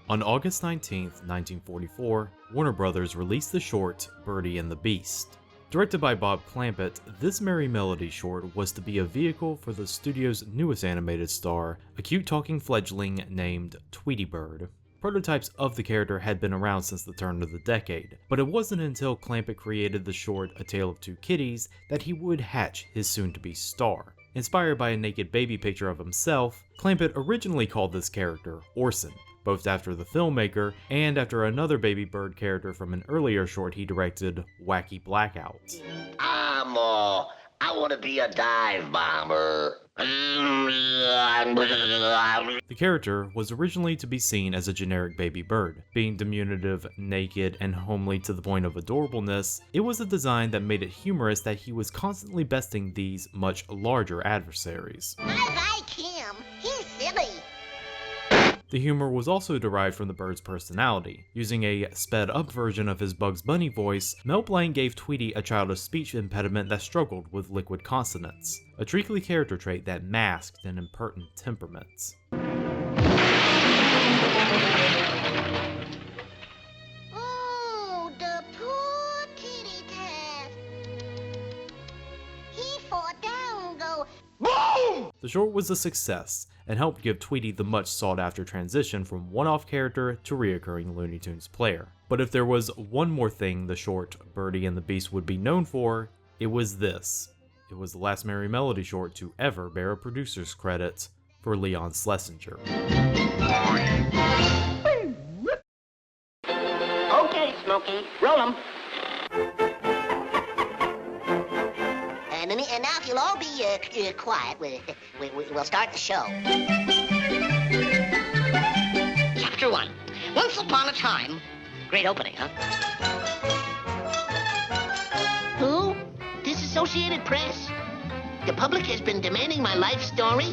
On August 19, 1944, Warner Brothers released the short Birdie and the Beast. Directed by Bob Clampett, this Merry Melody short was to be a vehicle for the studio's newest animated star, a cute talking fledgling named Tweety Bird. Prototypes of the character had been around since the turn of the decade, but it wasn't until Clampett created the short A Tale of Two Kitties that he would hatch his soon-to-be star. Inspired by a naked baby picture of himself, Clampett originally called this character Orson, both after the filmmaker and after another baby bird character from an earlier short he directed, Wacky Blackout. I want to be a dive bomber. The character was originally to be seen as a generic baby bird. Being diminutive, naked, and homely to the point of adorableness, it was a design that made it humorous that he was constantly besting these much larger adversaries. I like him. He's silly. The humor was also derived from the bird's personality. Using a sped-up version of his Bugs Bunny voice, Mel Blanc gave Tweety a childish speech impediment that struggled with liquid consonants, a treacly character trait that masked an impertinent temperament. Oh, the poor kitty cat. He fought down, go Boom! The short was a success, and helped give Tweety the much sought-after transition from one-off character to reoccurring Looney Tunes player. But if there was one more thing the short Birdie and the Beast would be known for, it was this. It was the last Merry Melody short to ever bear a producer's credit for Leon Schlesinger. Okay, Smokey, roll 'em. And now if you'll all be quiet, we'll start the show. Chapter 1. Once upon a time. Great opening, huh? Who? Disassociated Press? The public has been demanding my life story?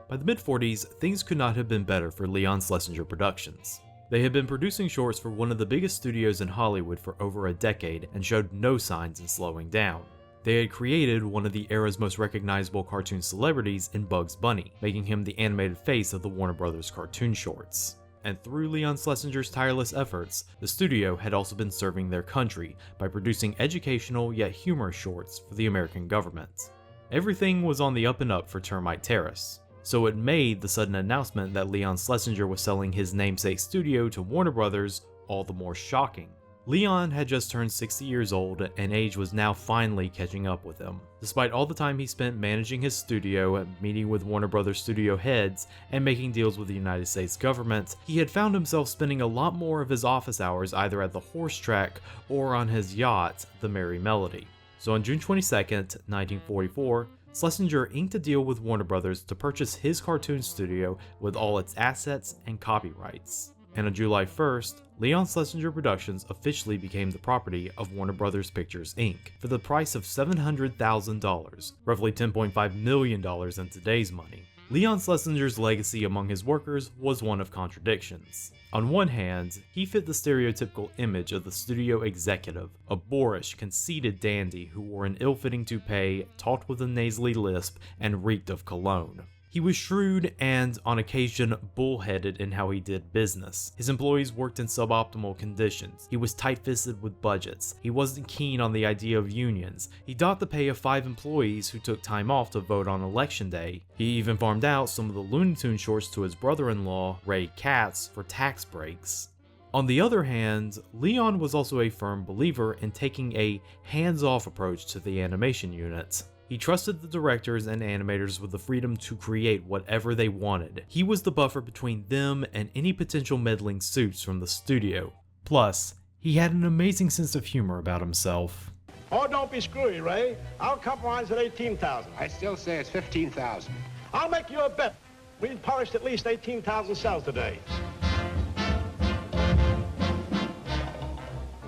By the mid-40s, things could not have been better for Leon Schlesinger Productions. They had been producing shorts for one of the biggest studios in Hollywood for over a decade and showed no signs in slowing down. They had created one of the era's most recognizable cartoon celebrities in Bugs Bunny, making him the animated face of the Warner Brothers cartoon shorts. And through Leon Schlesinger's tireless efforts, the studio had also been serving their country by producing educational yet humorous shorts for the American government. Everything was on the up and up for Termite Terrace. So it made the sudden announcement that Leon Schlesinger was selling his namesake studio to Warner Brothers all the more shocking. Leon had just turned 60 years old, and age was now finally catching up with him. Despite all the time he spent managing his studio, meeting with Warner Brothers studio heads, and making deals with the United States government, he had found himself spending a lot more of his office hours either at the horse track or on his yacht, the Merry Melody. So on June 22nd, 1944, Schlesinger inked a deal with Warner Brothers to purchase his cartoon studio with all its assets and copyrights. And on July 1st, Leon Schlesinger Productions officially became the property of Warner Brothers Pictures Inc. for the price of $700,000, roughly $10.5 million in today's money. Leon Schlesinger's legacy among his workers was one of contradictions. On one hand, he fit the stereotypical image of the studio executive, a boorish, conceited dandy who wore an ill-fitting toupee, talked with a nasally lisp, and reeked of cologne. He was shrewd and, on occasion, bullheaded in how he did business. His employees worked in suboptimal conditions. He was tight-fisted with budgets. He wasn't keen on the idea of unions. He docked the pay of 5 employees who took time off to vote on election day. He even farmed out some of the Looney Tunes shorts to his brother-in-law, Ray Katz, for tax breaks. On the other hand, Leon was also a firm believer in taking a hands-off approach to the animation unit. He trusted the directors and animators with the freedom to create whatever they wanted. He was the buffer between them and any potential meddling suits from the studio. Plus, he had an amazing sense of humor about himself. Oh, don't be screwy, Ray. I'll compromise at 18,000. I still say it's 15,000. I'll make you a bet. We've polished at least 18,000 cells today.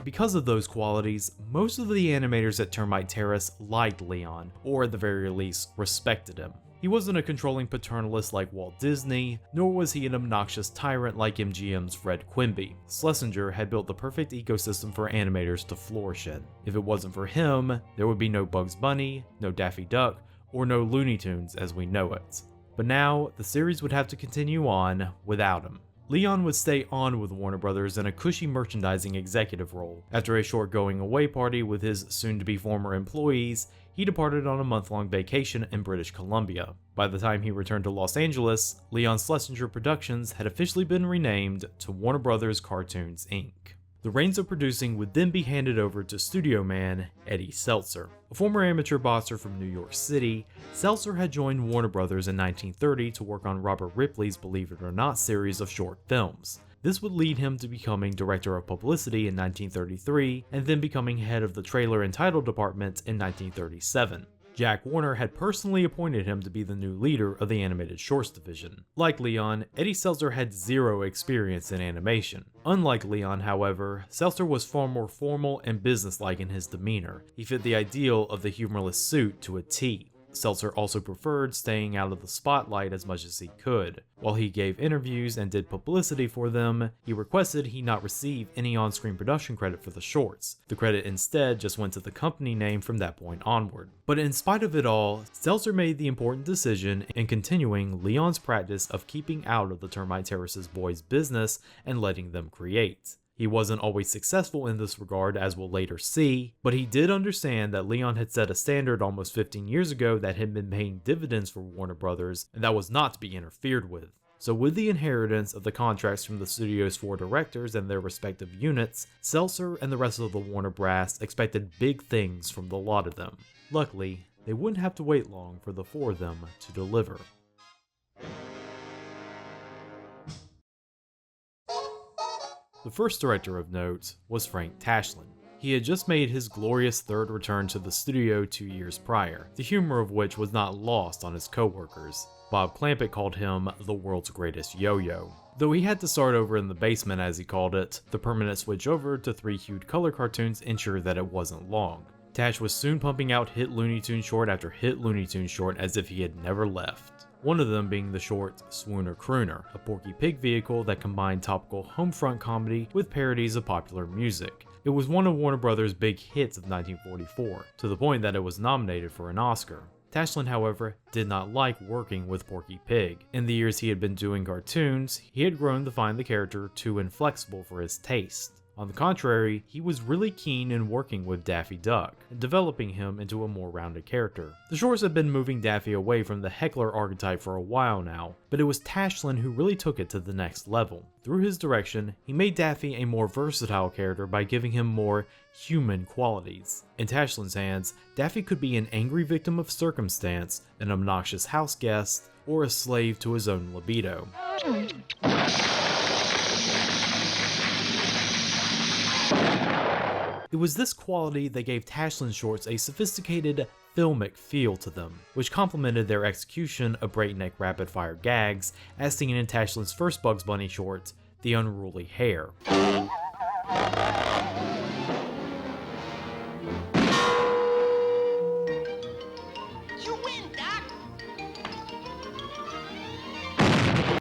Because of those qualities, most of the animators at Termite Terrace liked Leon, or at the very least, respected him. He wasn't a controlling paternalist like Walt Disney, nor was he an obnoxious tyrant like MGM's Fred Quimby. Schlesinger had built the perfect ecosystem for animators to flourish in. If it wasn't for him, there would be no Bugs Bunny, no Daffy Duck, or no Looney Tunes as we know it. But now, the series would have to continue on without him. Leon would stay on with Warner Brothers in a cushy merchandising executive role. After a short going-away party with his soon-to-be former employees, he departed on a month-long vacation in British Columbia. By the time he returned to Los Angeles, Leon Schlesinger Productions had officially been renamed to Warner Brothers Cartoons, Inc. The reins of producing would then be handed over to studio man Eddie Seltzer. A former amateur boxer from New York City, Seltzer had joined Warner Brothers in 1930 to work on Robert Ripley's Believe It or Not series of short films. This would lead him to becoming director of publicity in 1933 and then becoming head of the trailer and title department in 1937. Jack Warner had personally appointed him to be the new leader of the animated shorts division. Like Leon, Eddie Seltzer had zero experience in animation. Unlike Leon, however, Seltzer was far more formal and businesslike in his demeanor. He fit the ideal of the humorless suit to a T. Seltzer also preferred staying out of the spotlight as much as he could. While he gave interviews and did publicity for them, he requested he not receive any on-screen production credit for the shorts. The credit instead just went to the company name from that point onward. But in spite of it all, Seltzer made the important decision in continuing Leon's practice of keeping out of the Termite Terrace's boys' business and letting them create. He wasn't always successful in this regard, as we'll later see, but he did understand that Leon had set a standard almost 15 years ago that had been paying dividends for Warner Brothers, and that was not to be interfered with. So with the inheritance of the contracts from the studio's 4 directors and their respective units, Seltzer and the rest of the Warner brass expected big things from the lot of them. Luckily, they wouldn't have to wait long for the 4 of them to deliver. The first director of note was Frank Tashlin. He had just made his glorious third return to the studio 2 years prior, the humor of which was not lost on his co-workers. Bob Clampett called him the world's greatest yo-yo. Though he had to start over in the basement as he called it, the permanent switch over to 3 hued color cartoons ensured that it wasn't long. Tash was soon pumping out hit Looney Tunes short after hit Looney Tunes short as if he had never left. One of them being the short Swooner Crooner, a Porky Pig vehicle that combined topical homefront comedy with parodies of popular music. It was one of Warner Brothers' big hits of 1944, to the point that it was nominated for an Oscar. Tashlin, however, did not like working with Porky Pig. In the years he had been doing cartoons, he had grown to find the character too inflexible for his taste. On the contrary, he was really keen in working with Daffy Duck, and developing him into a more rounded character. The shorts had been moving Daffy away from the heckler archetype for a while now, but it was Tashlin who really took it to the next level. Through his direction, he made Daffy a more versatile character by giving him more human qualities. In Tashlin's hands, Daffy could be an angry victim of circumstance, an obnoxious house guest, or a slave to his own libido. It was this quality that gave Tashlin's shorts a sophisticated, filmic feel to them, which complemented their execution of breakneck rapid-fire gags, as seen in Tashlin's first Bugs Bunny short, The Unruly Hare.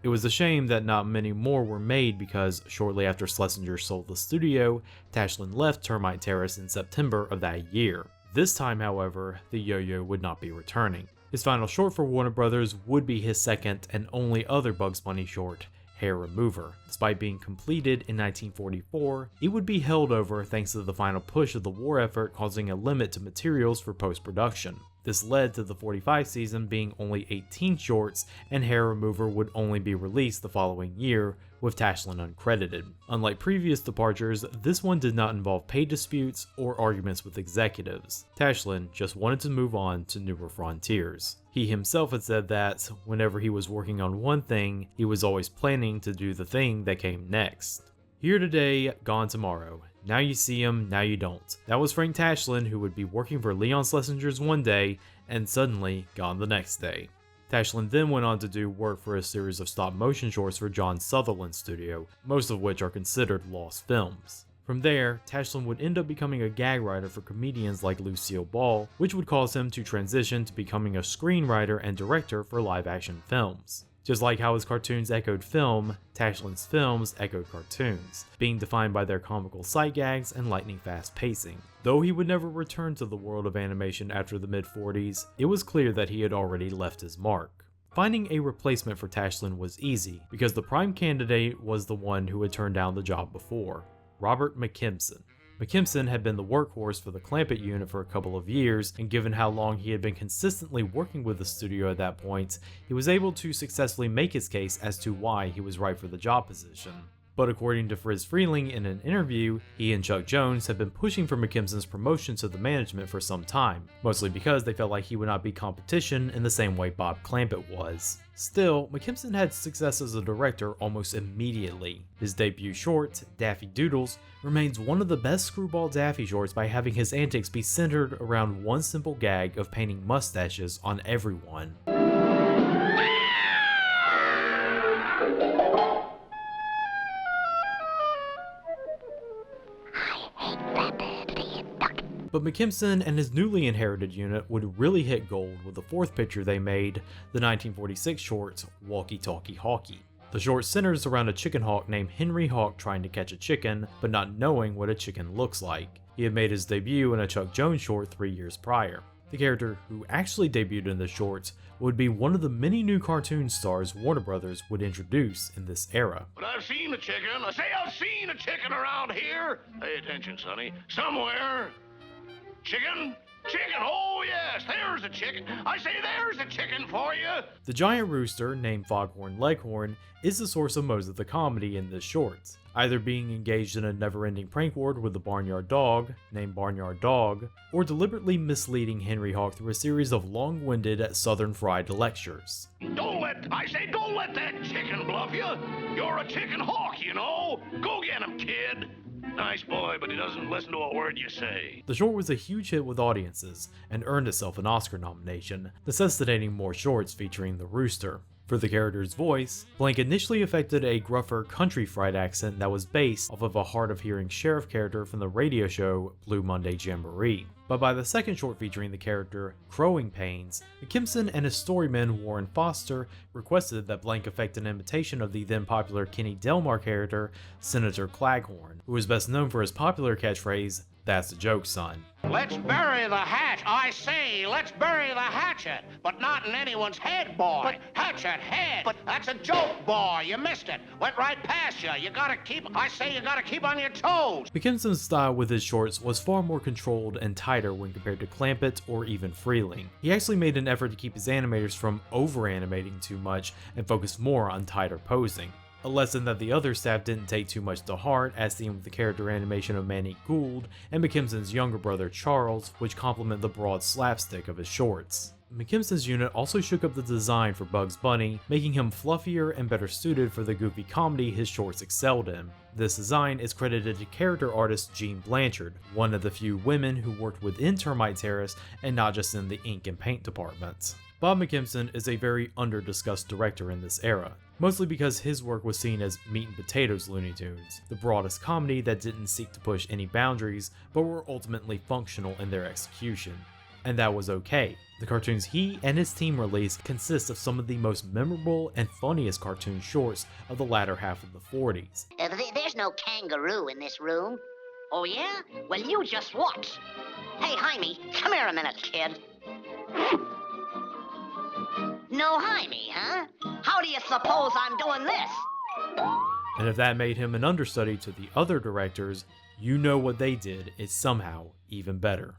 It was a shame that not many more were made because shortly after Schlesinger sold the studio, Tashlin left Termite Terrace in September of that year. This time, however, the yo-yo would not be returning. His final short for Warner Brothers would be his second and only other Bugs Bunny short, Hair Remover. Despite being completed in 1944, it would be held over thanks to the final push of the war effort causing a limit to materials for post-production. This led to the 45 season being only 18 shorts, and Hair Remover would only be released the following year, with Tashlin uncredited. Unlike previous departures, this one did not involve pay disputes or arguments with executives. Tashlin just wanted to move on to newer frontiers. He himself had said that, whenever he was working on one thing, he was always planning to do the thing that came next. Here today, gone tomorrow. Now you see him, now you don't. That was Frank Tashlin, who would be working for Leon Schlesinger's one day, and suddenly gone the next day. Tashlin then went on to do work for a series of stop-motion shorts for John Sutherland's studio, most of which are considered lost films. From there, Tashlin would end up becoming a gag writer for comedians like Lucille Ball, which would cause him to transition to becoming a screenwriter and director for live-action films. Just like how his cartoons echoed film, Tashlin's films echoed cartoons, being defined by their comical sight gags and lightning-fast pacing. Though he would never return to the world of animation after the mid-40s, it was clear that he had already left his mark. Finding a replacement for Tashlin was easy, because the prime candidate was the one who had turned down the job before, Robert McKimson. McKimson had been the workhorse for the Clampett unit for a couple of years, and given how long he had been consistently working with the studio at that point, he was able to successfully make his case as to why he was right for the job position. But according to Fris Fleming in an interview, he and Chuck Jones had been pushing for McKimson's promotion to the management for some time, mostly because they felt like he would not be competition in the same way Bob Clampett was. Still, McKimson had success as a director almost immediately. His debut short, Daffy Doodles, remains one of the best screwball Daffy shorts by having his antics be centered around one simple gag of painting mustaches on everyone. But McKimson and his newly inherited unit would really hit gold with the fourth picture they made, the 1946 short, Walkie Talkie Hawkie. The short centers around a chicken hawk named Henry Hawk trying to catch a chicken, but not knowing what a chicken looks like. He had made his debut in a Chuck Jones short 3 years prior. The character who actually debuted in the short would be one of the many new cartoon stars Warner Brothers would introduce in this era. But I've seen a chicken. I say I've seen a chicken around here. Pay attention, Sonny. Somewhere. Chicken? Chicken! Oh, yes, there's a chicken. I say there's a chicken for you. The giant rooster, named Foghorn Leghorn, is the source of most of the comedy in this short, either being engaged in a never-ending prank war with the barnyard dog, named Barnyard Dog, or deliberately misleading Henry Hawk through a series of long-winded Southern fried lectures. Don't let that chicken bluff you. You're a chicken hawk, you know. Go get him, kid. Nice boy, but he doesn't listen to a word you say. The short was a huge hit with audiences, and earned itself an Oscar nomination, necessitating more shorts featuring the rooster. For the character's voice, Blank initially affected a gruffer country fried accent that was based off of a hard-of-hearing sheriff character from the radio show Blue Monday Jamboree. But by the second short featuring the character, Crowing Pains, McKimson and his storyman Warren Foster requested that Blank affect an imitation of the then popular Kenny Delmar character, Senator Claghorn, who was best known for his popular catchphrase, "That's a joke, son." Let's bury the hatch. I say, let's bury the hatchet. But not in anyone's head, boy. Hatchet, head. But that's a joke, boy. You missed it. Went right past you. You gotta keep on your toes. McKimson's style with his shorts was far more controlled and tighter when compared to Clampett or even Freeling. He actually made an effort to keep his animators from over-animating too much and focus more on tighter posing. A lesson that the other staff didn't take too much to heart, as seen with the character animation of Manny Gould and McKimson's younger brother Charles, which complement the broad slapstick of his shorts. McKimson's unit also shook up the design for Bugs Bunny, making him fluffier and better suited for the goofy comedy his shorts excelled in. This design is credited to character artist Jean Blanchard, one of the few women who worked within Termite Terrace and not just in the ink and paint department. Bob McKimson is a very under-discussed director in this era, mostly because his work was seen as meat and potatoes Looney Tunes, the broadest comedy that didn't seek to push any boundaries but were ultimately functional in their execution. And that was okay. The cartoons he and his team released consist of some of the most memorable and funniest cartoon shorts of the latter half of the 40s. There's no kangaroo in this room. Oh, yeah? Well, you just watch. Hey, Jaime, come here a minute, kid. No Jaime, huh? How do you suppose I'm doing this? And if that made him an understudy to the other directors, you know what they did is somehow even better.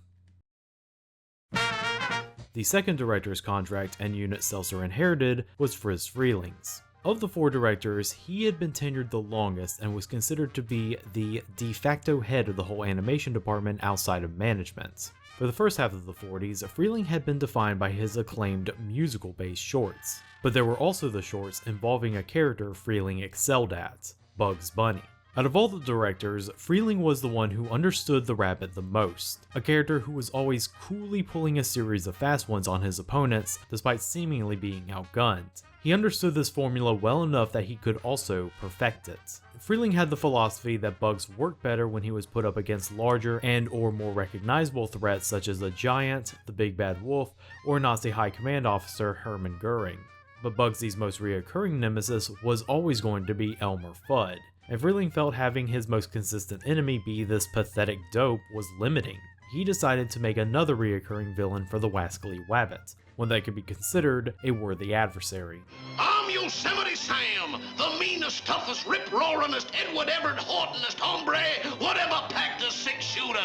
The second director's contract and unit Seltzer inherited was Fris Fleming's. Of the 4 directors, he had been tenured the longest and was considered to be the de facto head of the whole animation department outside of management. For the first half of the 40s, Fleming had been defined by his acclaimed musical-based shorts, but there were also the shorts involving a character Fleming excelled at, Bugs Bunny. Out of all the directors, Fleming was the one who understood the rabbit the most, a character who was always coolly pulling a series of fast ones on his opponents despite seemingly being outgunned. He understood this formula well enough that he could also perfect it. Freeling had the philosophy that Bugs worked better when he was put up against larger and or more recognizable threats such as the Giant, the Big Bad Wolf, or Nazi High Command Officer Hermann Goering. But Bugsy's most reoccurring nemesis was always going to be Elmer Fudd, and Freeling felt having his most consistent enemy be this pathetic dope was limiting. He decided to make another reoccurring villain for the Wascally Wabbit, one that could be considered a worthy adversary. I'm Yosemite Sam, the meanest, toughest, rip-roaringest, Edward Everett Hortonest hombre, whatever packed a 6-shooter.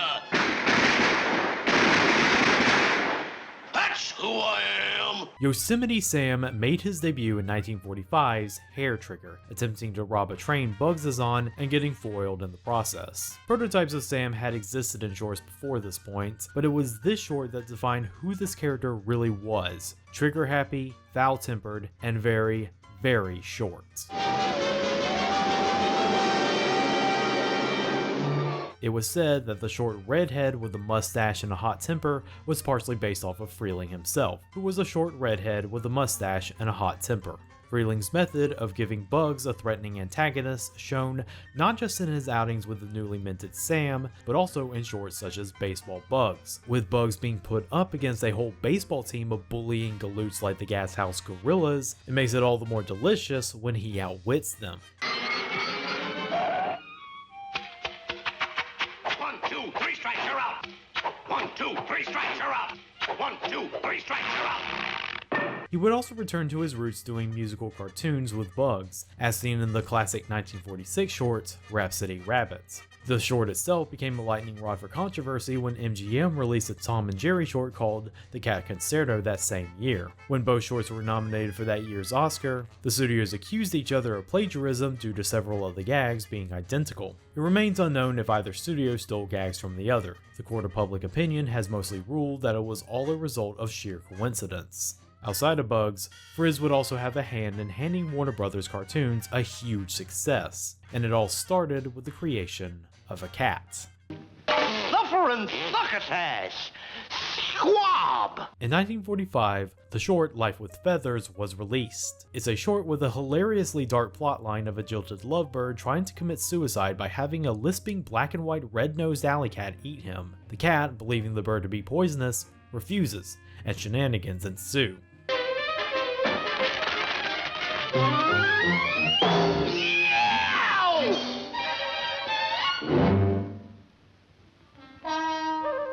That's who I am. Yosemite Sam made his debut in 1945's Hair Trigger, attempting to rob a train Bugs is on and getting foiled in the process. Prototypes of Sam had existed in shorts before this point, but it was this short that defined who this character really was: trigger-happy, foul-tempered, and very, very short. It was said that the short redhead with a mustache and a hot temper was partially based off of Freeling himself, who was a short redhead with a mustache and a hot temper. Freeling's method of giving Bugs a threatening antagonist shown not just in his outings with the newly minted Sam, but also in shorts such as Baseball Bugs, with Bugs being put up against a whole baseball team of bullying galoots like the Gas House Gorillas. It makes it all the more delicious when he outwits them. 1, 2, 3 strikes, you're out. 1, 2, 3 strikes, you're out. 1, 2, 3 strikes, you're out. He would also return to his roots doing musical cartoons with Bugs, as seen in the classic 1946 short, Rhapsody Rabbit. The short itself became a lightning rod for controversy when MGM released a Tom and Jerry short called The Cat Concerto that same year. When both shorts were nominated for that year's Oscar, the studios accused each other of plagiarism due to several of the gags being identical. It remains unknown if either studio stole gags from the other. The court of public opinion has mostly ruled that it was all a result of sheer coincidence. Outside of Bugs, Fris would also have a hand in handing Warner Brothers cartoons a huge success, and it all started with the creation of a cat. Suffering succotash! Squab! In 1945, the short Life with Feathers was released. It's a short with a hilariously dark plotline of a jilted lovebird trying to commit suicide by having a lisping black and white red-nosed alley cat eat him. The cat, believing the bird to be poisonous, refuses, and shenanigans ensue.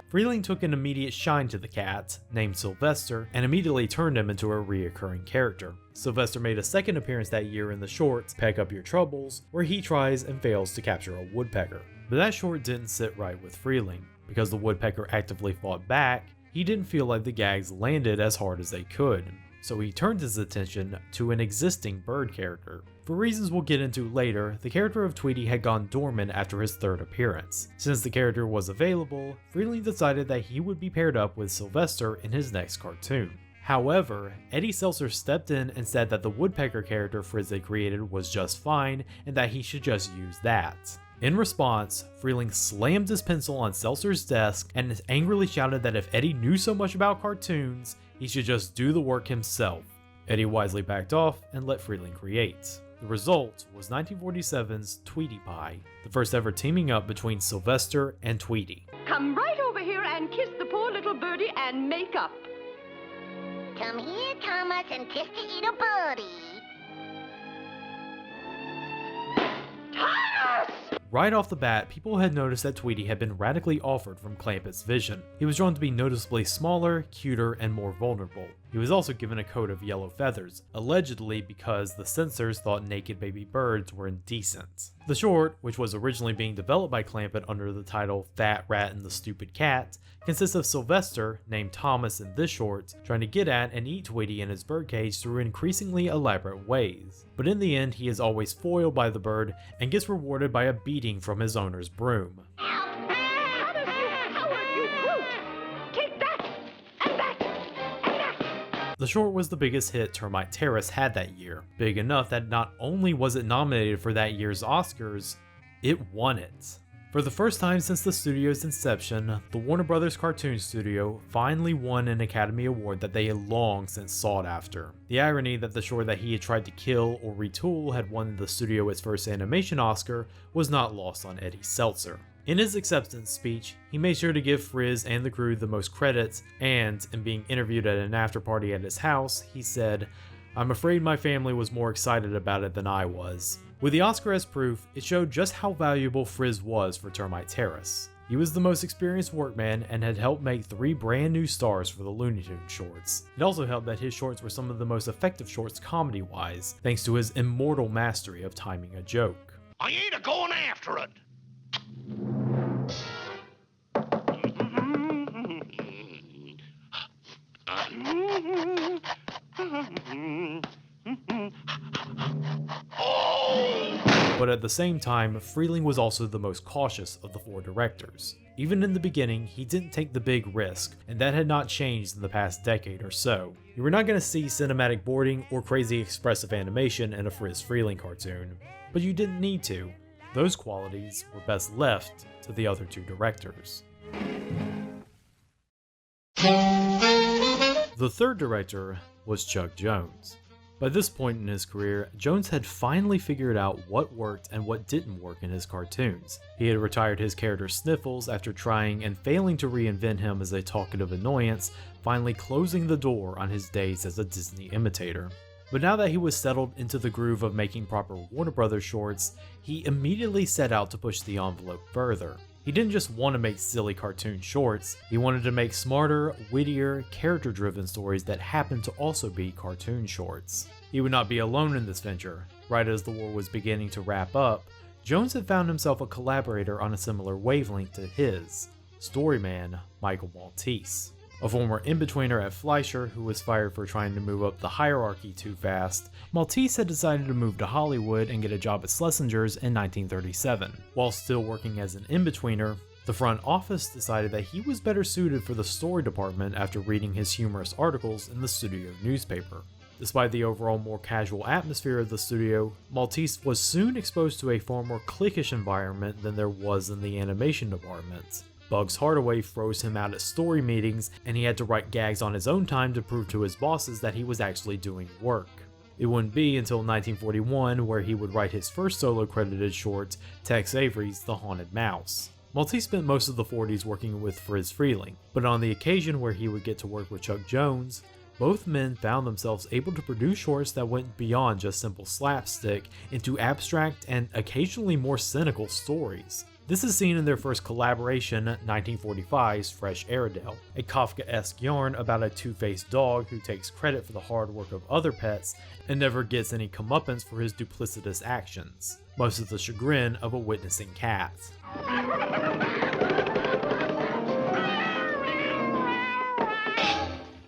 Freeling took an immediate shine to the cat, named Sylvester, and immediately turned him into a reoccurring character. Sylvester made a second appearance that year in the short Peck Up Your Troubles, where he tries and fails to capture a woodpecker. But that short didn't sit right with Freeling. Because the woodpecker actively fought back, he didn't feel like the gags landed as hard as they could, so he turned his attention to an existing bird character. For reasons we'll get into later, the character of Tweety had gone dormant after his third appearance. Since the character was available, Freeling decided that he would be paired up with Sylvester in his next cartoon. However, Eddie Seltzer stepped in and said that the woodpecker character Fris had created was just fine and that he should just use that. In response, Freeling slammed his pencil on Seltzer's desk and angrily shouted that if Eddie knew so much about cartoons, he should just do the work himself. Eddie wisely backed off and let Freeling create. The result was 1947's Tweety Pie, the first ever teaming up between Sylvester and Tweety. Come right over here and kiss the poor little birdie and make up. Come here, Thomas, and kiss the little birdie. Thomas! Right off the bat, people had noticed that Tweety had been radically altered from Clampett's vision. He was drawn to be noticeably smaller, cuter, and more vulnerable. He was also given a coat of yellow feathers, allegedly because the censors thought naked baby birds were indecent. The short, which was originally being developed by Clampett under the title Fat Rat and the Stupid Cat, consists of Sylvester, named Thomas in this short, trying to get at and eat Tweety in his birdcage through increasingly elaborate ways. But in the end, he is always foiled by the bird and gets rewarded by a beating from his owner's broom. The short was the biggest hit Termite Terrace had that year, big enough that not only was it nominated for that year's Oscars, it won it. For the first time since the studio's inception, the Warner Brothers Cartoon Studio finally won an Academy Award that they had long since sought after. The irony that the short that he had tried to kill or retool had won the studio its first animation Oscar was not lost on Eddie Seltzer. In his acceptance speech, he made sure to give Fris and the crew the most credits, and in being interviewed at an after party at his house, he said, "I'm afraid my family was more excited about it than I was." With the Oscar as proof, it showed just how valuable Fris was for Termite Terrace. He was the most experienced workman and had helped make 3 brand new stars for the Looney Tunes shorts. It also helped that his shorts were some of the most effective shorts comedy-wise, thanks to his immortal mastery of timing a joke. I ain't a-going after it. But at the same time, Fleming was also the most cautious of the 4 directors. Even in the beginning, he didn't take the big risk, and that had not changed in the past decade or so. You were not going to see cinematic boarding or crazy expressive animation in a Fris Fleming cartoon, but you didn't need to. Those qualities were best left to the other 2 directors. The third director was Chuck Jones. By this point in his career, Jones had finally figured out what worked and what didn't work in his cartoons. He had retired his character Sniffles after trying and failing to reinvent him as a talkative annoyance, finally closing the door on his days as a Disney imitator. But now that he was settled into the groove of making proper Warner Brothers shorts, he immediately set out to push the envelope further. He didn't just want to make silly cartoon shorts, he wanted to make smarter, wittier, character-driven stories that happened to also be cartoon shorts. He would not be alone in this venture. Right as the war was beginning to wrap up, Jones had found himself a collaborator on a similar wavelength to his, storyman Michael Maltese. A former in-betweener at Fleischer who was fired for trying to move up the hierarchy too fast, Maltese had decided to move to Hollywood and get a job at Schlesinger's in 1937. While still working as an in-betweener, the front office decided that he was better suited for the story department after reading his humorous articles in the studio newspaper. Despite the overall more casual atmosphere of the studio, Maltese was soon exposed to a far more cliquish environment than there was in the animation department. Bugs Hardaway froze him out at story meetings, and he had to write gags on his own time to prove to his bosses that he was actually doing work. It wouldn't be until 1941 where he would write his first solo credited short, Tex Avery's The Haunted Mouse. Maltese spent most of the 40s working with Fris Fleming, but on the occasion where he would get to work with Chuck Jones, both men found themselves able to produce shorts that went beyond just simple slapstick into abstract and occasionally more cynical stories. This is seen in their first collaboration, 1945's Fresh Airedale, a Kafkaesque yarn about a two-faced dog who takes credit for the hard work of other pets and never gets any comeuppance for his duplicitous actions, most of the chagrin of a witnessing cat.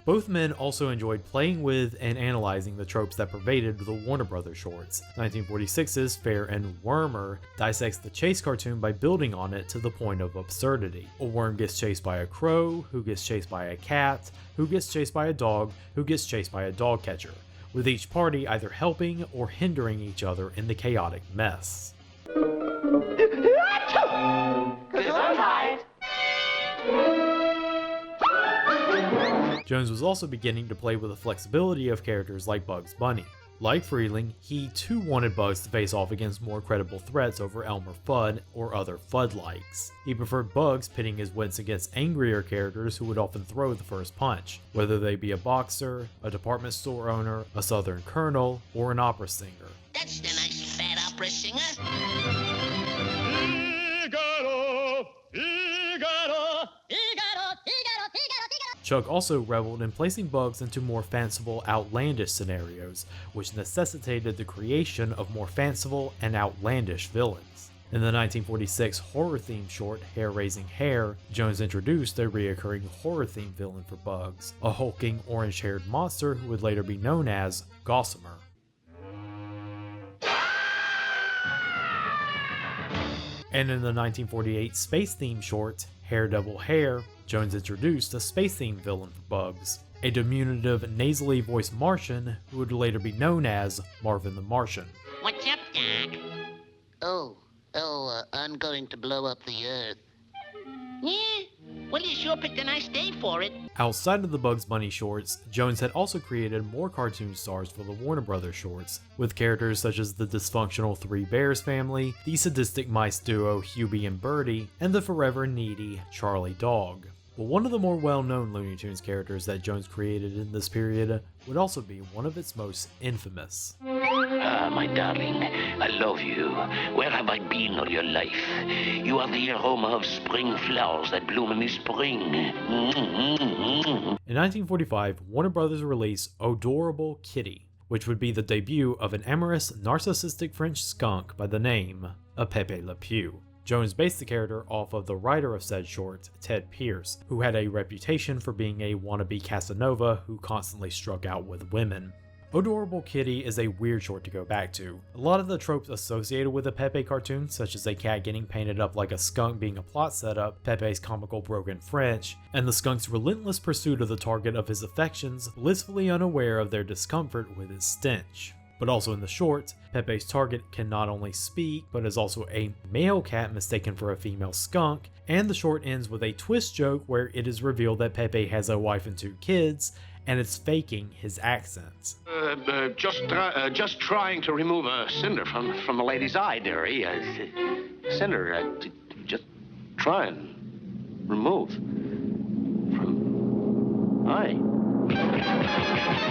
Both men also enjoyed playing with and analyzing the tropes that pervaded the Warner Brothers shorts. 1946's Fair and Wormer dissects the chase cartoon by building on it to the point of absurdity. A worm gets chased by a crow, who gets chased by a cat, who gets chased by a dog, who gets chased by a dog catcher, with each party either helping or hindering each other in the chaotic mess. Jones was also beginning to play with the flexibility of characters like Bugs Bunny. Like Fleming, he too wanted Bugs to face off against more credible threats over Elmer Fudd or other Fudd-likes. He preferred Bugs pitting his wits against angrier characters who would often throw the first punch, whether they be a boxer, a department store owner, a southern colonel, or an opera singer. That's the nice fat opera singer. Chuck also reveled in placing Bugs into more fanciful, outlandish scenarios, which necessitated the creation of more fanciful and outlandish villains. In the 1946 horror-themed short Hair Raising Hare, Jones introduced a reoccurring horror-themed villain for Bugs, a hulking, orange-haired monster who would later be known as Gossamer. And in the 1948 space-themed short Hair Devil Hair, Jones introduced a space-themed villain for Bugs, a diminutive, nasally voiced Martian who would later be known as Marvin the Martian. What's up, Doc? Oh, Oh, I'm going to blow up the Earth. Yeah? Well, you sure picked a nice day for it. Outside of the Bugs Bunny shorts, Jones had also created more cartoon stars for the Warner Brothers shorts, with characters such as the dysfunctional Three Bears family, the sadistic mice duo Hubie and Birdie, and the forever needy Charlie Dog. But one of the more well-known Looney Tunes characters that Jones created in this period would also be one of its most infamous. Ah, my darling, I love you. Where have I been all your life? You are the aroma of spring flowers that bloom in the spring. In 1945, Warner Brothers released Odorable Kitty, which would be the debut of an amorous, narcissistic French skunk by the name of Pepe Le Pew. Jones based the character off of the writer of said short, Ted Pierce, who had a reputation for being a wannabe Casanova who constantly struck out with women. Odorable Kitty is a weird short to go back to. A lot of the tropes associated with a Pepe cartoon, such as a cat getting painted up like a skunk being a plot setup, Pepe's comical broken French, and the skunk's relentless pursuit of the target of his affections, blissfully unaware of their discomfort with his stench. But also in the short, Pepe's target can not only speak, but is also a male cat mistaken for a female skunk, and the short ends with a twist joke where it is revealed that Pepe has a wife and 2 kids, and it's faking his accent. Just trying to remove a cinder from the lady's eye, dearie. Cinder, just try and remove from eye.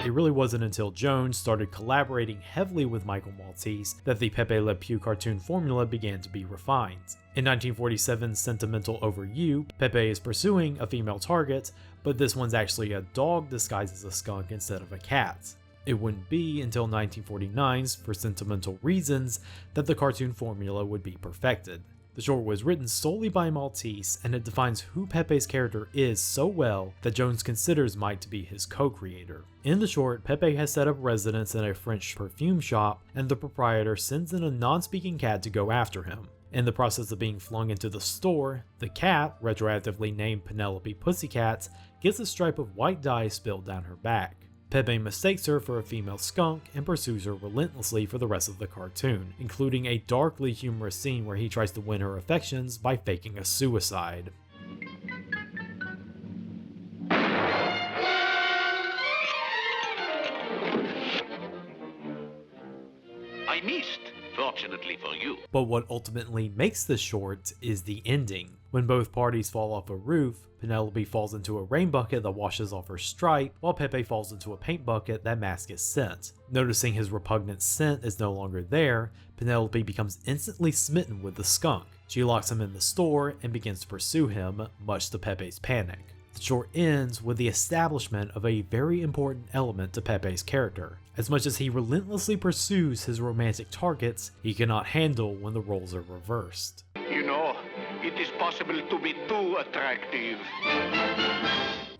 It really wasn't until Jones started collaborating heavily with Michael Maltese that the Pepe Le Pew cartoon formula began to be refined. In 1947's Sentimental Over You, Pepe is pursuing a female target, but this one's actually a dog disguised as a skunk instead of a cat. It wouldn't be until 1949's For Sentimental Reasons that the cartoon formula would be perfected. The short was written solely by Maltese, and it defines who Pepe's character is so well that Jones considers Mike to be his co-creator. In the short, Pepe has set up residence in a French perfume shop, and the proprietor sends in a non-speaking cat to go after him. In the process of being flung into the store, the cat, retroactively named Penelope Pussycat, gets a stripe of white dye spilled down her back. Pepe mistakes her for a female skunk and pursues her relentlessly for the rest of the cartoon, including a darkly humorous scene where he tries to win her affections by faking a suicide. I missed, fortunately for you. But what ultimately makes this short is the ending. When both parties fall off a roof, Penelope falls into a rain bucket that washes off her stripe, while Pepe falls into a paint bucket that masks his scent. Noticing his repugnant scent is no longer there, Penelope becomes instantly smitten with the skunk. She locks him in the store and begins to pursue him, much to Pepe's panic. The short ends with the establishment of a very important element to Pepe's character. As much as he relentlessly pursues his romantic targets, he cannot handle when the roles are reversed. You know, it is possible to be too attractive.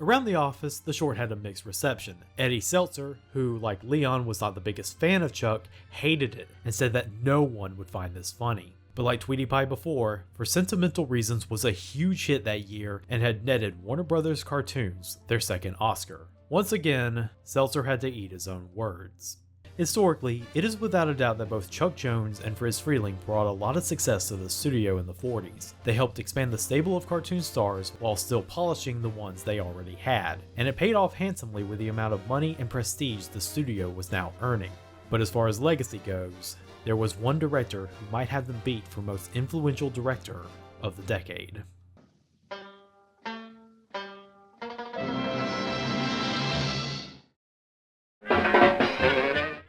Around the office, the short had a mixed reception. Eddie Seltzer, who, like Leon, was not the biggest fan of Chuck, hated it and said that no one would find this funny. But like Tweety Pie before, For Sentimental Reasons was a huge hit that year and had netted Warner Brothers Cartoons their second Oscar. Once again, Seltzer had to eat his own words. Historically, it is without a doubt that both Chuck Jones and Fris Fleming brought a lot of success to the studio in the 40s. They helped expand the stable of cartoon stars while still polishing the ones they already had, and it paid off handsomely with the amount of money and prestige the studio was now earning. But as far as legacy goes, there was one director who might have them beat for most influential director of the decade.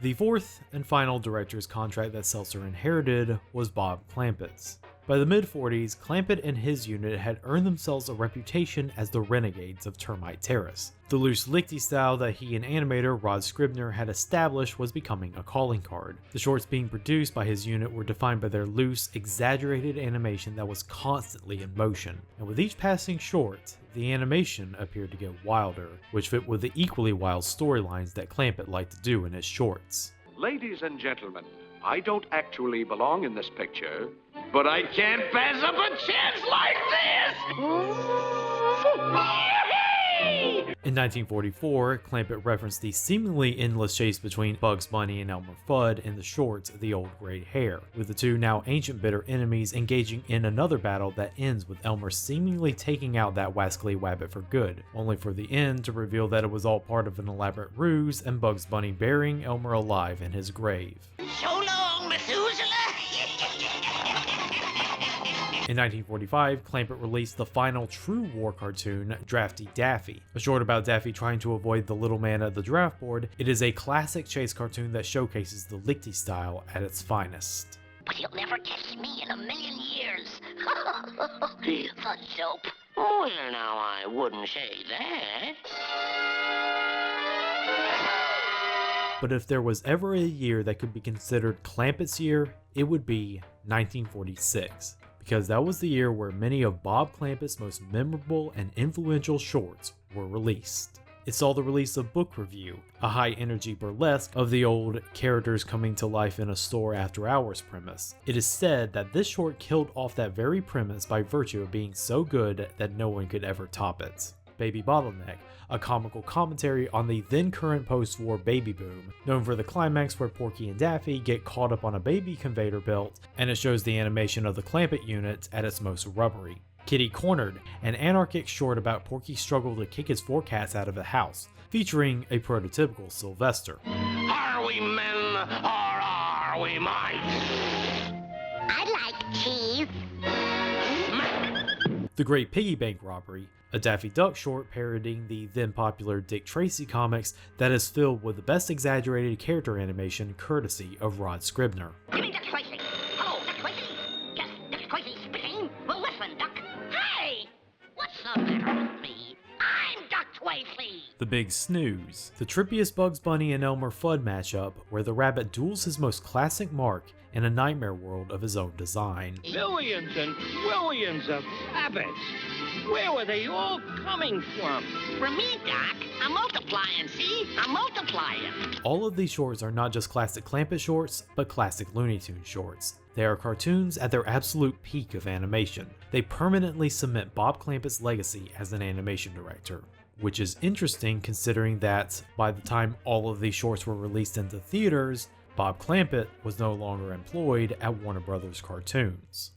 The fourth and final director's contract that Seltzer inherited was Bob Clampett's. By the mid-40s, Clampett and his unit had earned themselves a reputation as the renegades of Termite Terrace. The loose lickety style that he and animator Rod Scribner had established was becoming a calling card. The shorts being produced by his unit were defined by their loose, exaggerated animation that was constantly in motion. And with each passing short, the animation appeared to get wilder, which fit with the equally wild storylines that Clampett liked to do in his shorts. Ladies and gentlemen, I don't actually belong in this picture, but I can't pass up a chance like this! In In 1944, Clampett referenced the seemingly endless chase between Bugs Bunny and Elmer Fudd in the shorts The Old Grey Hair, with the two now ancient bitter enemies engaging in another battle that ends with Elmer seemingly taking out that wascally wabbit for good, only for the end to reveal that it was all part of an elaborate ruse and Bugs Bunny burying Elmer alive in his grave. So long, Methuselah! In 1945, Clampett released the final true war cartoon, Drafty Daffy. A short about Daffy trying to avoid the little man at the draft board, it is a classic chase cartoon that showcases the Lichty style at its finest. But he'll never catch me in a million years. The dope. Well, now, I wouldn't say that. But if there was ever a year that could be considered Clampett's year, it would be 1946. Because that was the year where many of Bob Clampett's most memorable and influential shorts were released. It saw the release of Book Review, a high-energy burlesque of the old characters coming to life in a store after hours premise. It is said that this short killed off that very premise by virtue of being so good that no one could ever top it. Baby Bottleneck, a comical commentary on the then current post-war baby boom, known for the climax where Porky and Daffy get caught up on a baby conveyor belt, and it shows the animation of the Clampett unit at its most rubbery. Kitty Cornered, an anarchic short about Porky's struggle to kick his four cats out of the house, featuring a prototypical Sylvester. Are we men or are we mice? I like cheese. The Great Piggy Bank Robbery, a Daffy Duck short parodying the then popular Dick Tracy comics that is filled with the best exaggerated character animation courtesy of Rod Scribner. Give me Dick Tracy. Hello, Dick Tracy. Yes, Dick Tracy speaking. Well, listen, Duck. Hey! What's the matter with me? I'm Duck Tracy. The Big Snooze, the trippiest Bugs Bunny and Elmer Fudd matchup where the rabbit duels his most classic mark in a nightmare world of his own design. Millions and trillions of rabbits. Where were they all coming from? From me, Doc. I'm multiplying, see? I'm multiplying. All of these shorts are not just classic Clampett shorts, but classic Looney Tunes shorts. They are cartoons at their absolute peak of animation. They permanently cement Bob Clampett's legacy as an animation director, which is interesting considering that by the time all of these shorts were released into theaters, Bob Clampett was no longer employed at Warner Brothers Cartoons.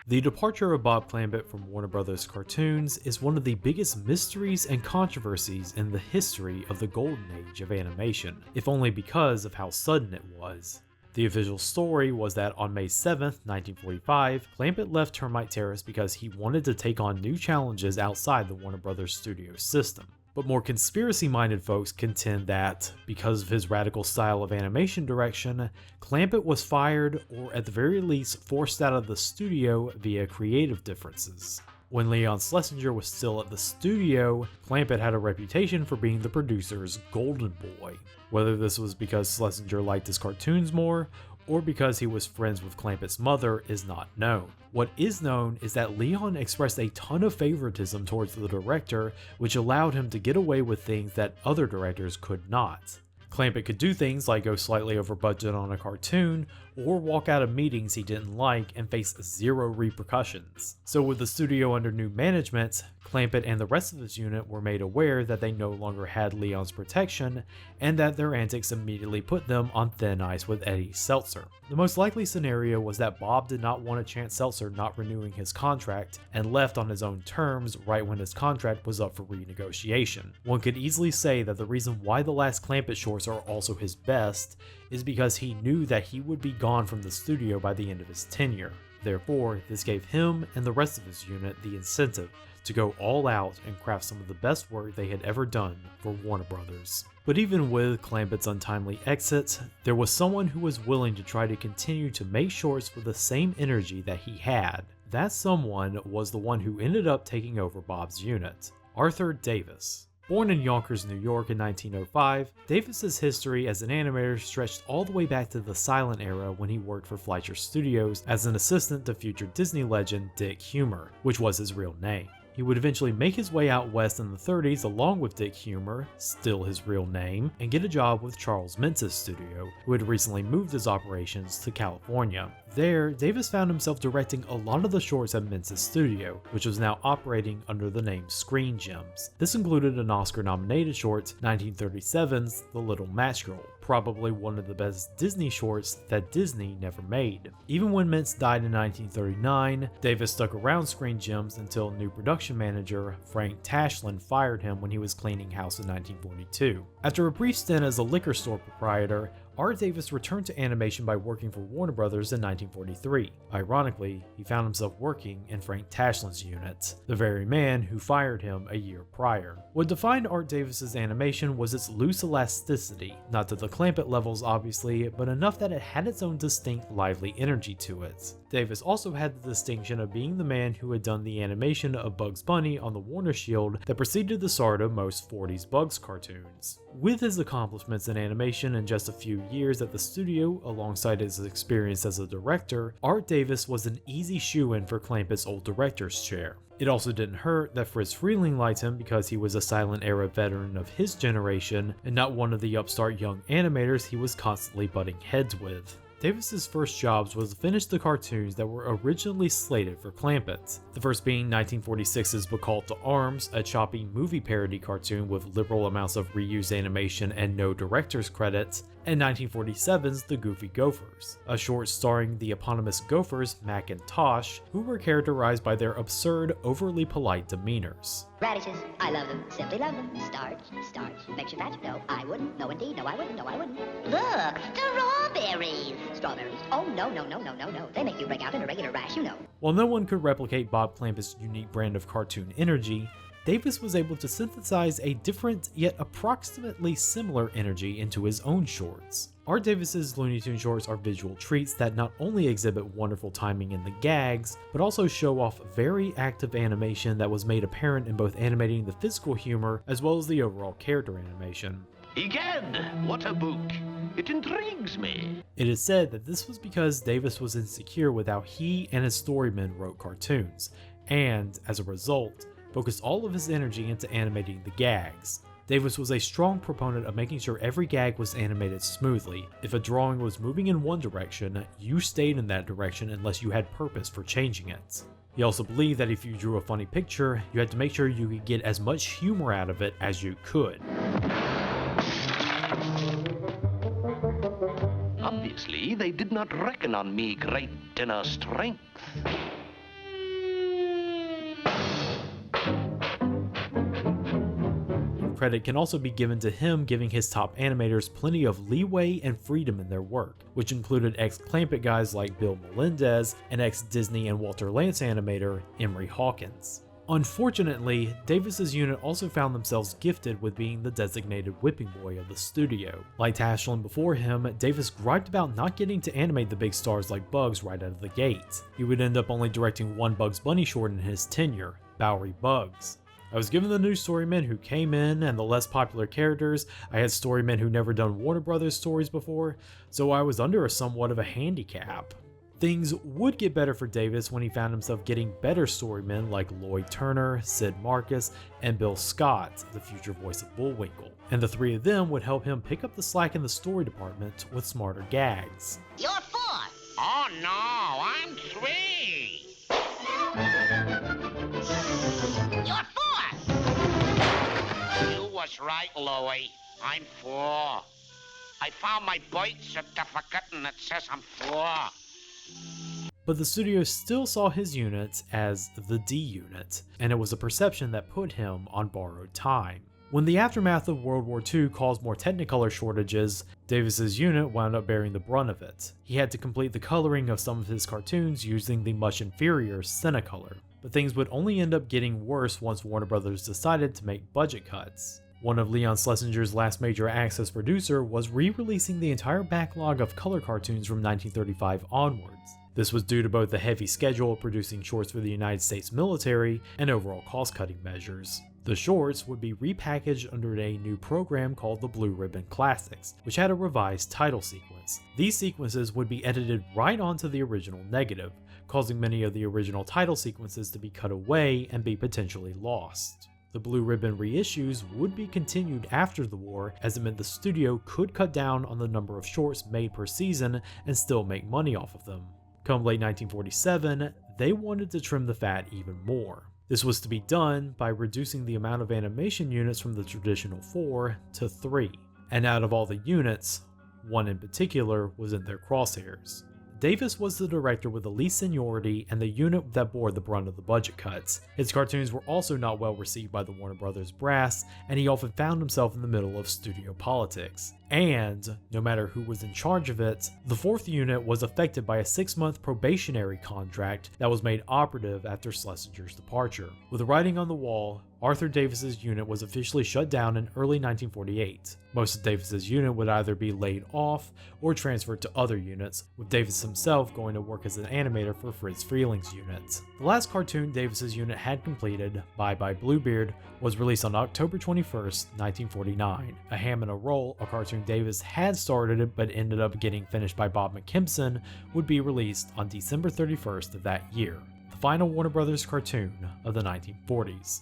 The departure of Bob Clampett from Warner Brothers Cartoons is one of the biggest mysteries and controversies in the history of the golden age of animation, if only because of how sudden it was. The official story was that on May 7th, 1945, Clampett left Termite Terrace because he wanted to take on new challenges outside the Warner Brothers studio system. But more conspiracy-minded folks contend that, because of his radical style of animation direction, Clampett was fired or at the very least forced out of the studio via creative differences. When Leon Schlesinger was still at the studio, Clampett had a reputation for being the producer's golden boy. Whether this was because Schlesinger liked his cartoons more, or because he was friends with Clampett's mother is not known. What is known is that Leon expressed a ton of favoritism towards the director, which allowed him to get away with things that other directors could not. Clampett could do things like go slightly over budget on a cartoon, or walk out of meetings he didn't like and face zero repercussions. So with the studio under new management, Clampett and the rest of his unit were made aware that they no longer had Leon's protection, and that their antics immediately put them on thin ice with Eddie Seltzer. The most likely scenario was that Bob did not want to chance Seltzer not renewing his contract, and left on his own terms right when his contract was up for renegotiation. One could easily say that the reason why the last Clampett shorts are also his best is because he knew that he would be gone from the studio by the end of his tenure. Therefore, this gave him and the rest of his unit the incentive to go all out and craft some of the best work they had ever done for Warner Brothers. But even with Clampett's untimely exit, there was someone who was willing to try to continue to make shorts with the same energy that he had. That someone was the one who ended up taking over Bob's unit, Arthur Davis. Born in Yonkers, New York in 1905, Davis's history as an animator stretched all the way back to the silent era when he worked for Fleischer Studios as an assistant to future Disney legend Dick Huemer, which was his real name. He would eventually make his way out west in the 30s along with Dick Humer, still his real name, and get a job with Charles Mintz's studio, who had recently moved his operations to California. There, Davis found himself directing a lot of the shorts at Mintz's studio, which was now operating under the name Screen Gems. This included an Oscar-nominated short, 1937's The Little Match Girl, probably one of the best Disney shorts that Disney never made. Even when Mintz died in 1939, Davis stuck around Screen Gems until new production manager Frank Tashlin fired him when he was cleaning house in 1942. After a brief stint as a liquor store proprietor, Art Davis returned to animation by working for Warner Brothers in 1943. Ironically, he found himself working in Frank Tashlin's unit, the very man who fired him a year prior. What defined Art Davis's animation was its loose elasticity, not to the Clampett levels obviously, but enough that it had its own distinct lively energy to it. Davis also had the distinction of being the man who had done the animation of Bugs Bunny on the Warner Shield that preceded the start of most 40s Bugs cartoons. With his accomplishments in animation in just a few years at the studio, alongside his experience as a director, Art Davis was an easy shoo-in for Clampett's old director's chair. It also didn't hurt that Fris Fleming liked him because he was a silent era veteran of his generation and not one of the upstart young animators he was constantly butting heads with. Davis's first jobs was to finish the cartoons that were originally slated for Clampett, the first being 1946's Bacall to Arms, a choppy movie parody cartoon with liberal amounts of reused animation and no director's credits, and 1947's The Goofy Gophers, a short starring the eponymous gophers Mac and Tosh, who were characterized by their absurd, overly polite demeanors. Radishes, I love them, simply love them. Starch, starch, makes you fat. No, I wouldn't. No, indeed. No, I wouldn't. No, I wouldn't. Look, strawberries. Strawberries. Oh, no. They make you break out in a regular rash, you know. While no one could replicate Bob Clampett's unique brand of cartoon energy, Davis was able to synthesize a different yet approximately similar energy into his own shorts. Art Davis's Looney Tunes shorts are visual treats that not only exhibit wonderful timing in the gags, but also show off very active animation that was made apparent in both animating the physical humor as well as the overall character animation. Egad, what a book! It intrigues me. It is said that this was because Davis was insecure with how he and his storymen wrote cartoons, and, as a result, focused all of his energy into animating the gags. Davis was a strong proponent of making sure every gag was animated smoothly. If a drawing was moving in one direction, you stayed in that direction unless you had purpose for changing it. He also believed that if you drew a funny picture, you had to make sure you could get as much humor out of it as you could. Obviously, they did not reckon on me great inner strength. Credit can also be given to him giving his top animators plenty of leeway and freedom in their work, which included ex-Clampett guys like Bill Melendez and ex-Disney and Walter Lantz animator MERRIE Hawkins. Unfortunately, Davis's unit also found themselves gifted with being the designated whipping boy of the studio. Like Tashlin before him, Davis griped about not getting to animate the big stars like Bugs right out of the gate. He would end up only directing one Bugs Bunny short in his tenure, Bowery Bugs. I was given the new storymen who came in and the less popular characters. I had storymen who never done Warner Brothers stories before, so I was under somewhat of a handicap. Things would get better for Davis when he found himself getting better storymen like Lloyd Turner, Sid Marcus, and Bill Scott, the future voice of Bullwinkle. And the three of them would help him pick up the slack in the story department with smarter gags. You're 4. Oh no, I'm 3. You're 4. You was right, Louie. I'm 4. I found my birth certificate and it says I'm 4. But the studio still saw his unit as the D unit, and it was a perception that put him on borrowed time. When the aftermath of World War II caused more Technicolor shortages, Davis's unit wound up bearing the brunt of it. He had to complete the coloring of some of his cartoons using the much inferior Cinecolor. But things would only end up getting worse once Warner Brothers decided to make budget cuts. One of Leon Schlesinger's last major acts as producer was re-releasing the entire backlog of color cartoons from 1935 onwards. This was due to both the heavy schedule of producing shorts for the United States military and overall cost-cutting measures. The shorts would be repackaged under a new program called the Blue Ribbon Classics, which had a revised title sequence. These sequences would be edited right onto the original negative, causing many of the original title sequences to be cut away and be potentially lost. The Blue Ribbon reissues would be continued after the war, as it meant the studio could cut down on the number of shorts made per season and still make money off of them. Come late 1947, they wanted to trim the fat even more. This was to be done by reducing the amount of animation units from the traditional 4 to 3, and out of all the units, one in particular was in their crosshairs. Davis was the director with the least seniority and the unit that bore the brunt of the budget cuts. His cartoons were also not well received by the Warner Brothers brass, and he often found himself in the middle of studio politics. And, no matter who was in charge of it, the 4th unit was affected by a 6-month probationary contract that was made operative after Schlesinger's departure. With the writing on the wall, Arthur Davis's unit was officially shut down in early 1948. Most of Davis's unit would either be laid off or transferred to other units, with Davis himself going to work as an animator for Fris Fleming's unit. The last cartoon Davis's unit had completed, Bye Bye Bluebeard, was released on October 21st, 1949. A Ham and a Roll, a cartoon Davis had started but ended up getting finished by Bob McKimson, would be released on December 31st of that year, the final Warner Brothers cartoon of the 1940s.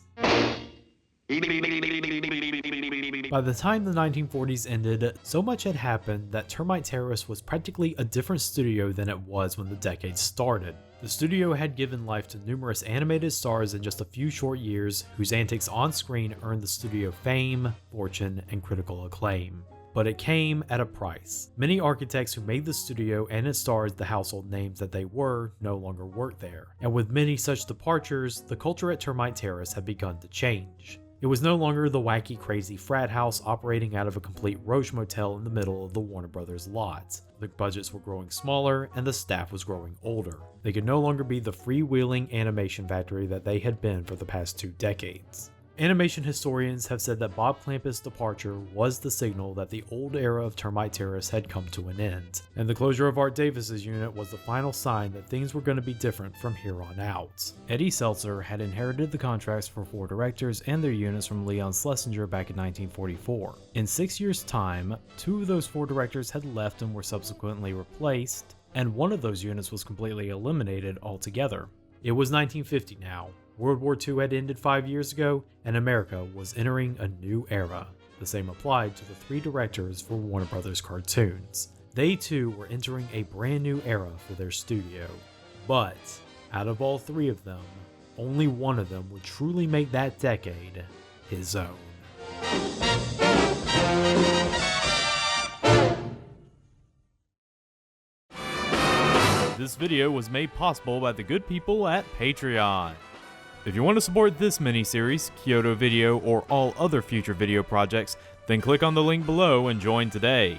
By the time the 1940s ended, so much had happened that Termite Terrace was practically a different studio than it was when the decade started. The studio had given life to numerous animated stars in just a few short years, whose antics on screen earned the studio fame, fortune, and critical acclaim. But it came at a price. Many architects who made the studio and its stars the household names that they were no longer worked there, and with many such departures, the culture at Termite Terrace had begun to change. It was no longer the wacky, crazy frat house operating out of a complete roach motel in the middle of the Warner Brothers lot. The budgets were growing smaller, and the staff was growing older. They could no longer be the freewheeling animation factory that they had been for the past 2 decades. Animation historians have said that Bob Clampett's departure was the signal that the old era of Termite Terrace had come to an end, and the closure of Art Davis's unit was the final sign that things were going to be different from here on out. Eddie Seltzer had inherited the contracts for 4 directors and their units from Leon Schlesinger back in 1944. In 6 years' time, 2 of those 4 directors had left and were subsequently replaced, and one of those units was completely eliminated altogether. It was 1950 now. World War II had ended 5 years ago, and America was entering a new era. The same applied to the 3 directors for Warner Brothers cartoons. They too were entering a brand new era for their studio. But, out of all 3 of them, only one of them would truly make that decade his own. This video was made possible by the good people at Patreon. If you want to support this mini-series, Kyoto Video, or all other future video projects, then click on the link below and join today.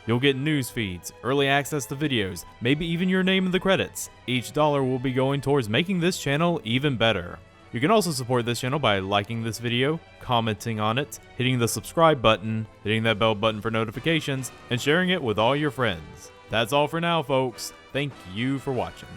You'll get news feeds, early access to videos, maybe even your name in the credits. Each dollar will be going towards making this channel even better. You can also support this channel by liking this video, commenting on it, hitting the subscribe button, hitting that bell button for notifications, and sharing it with all your friends. That's all for now, folks. Thank you for watching.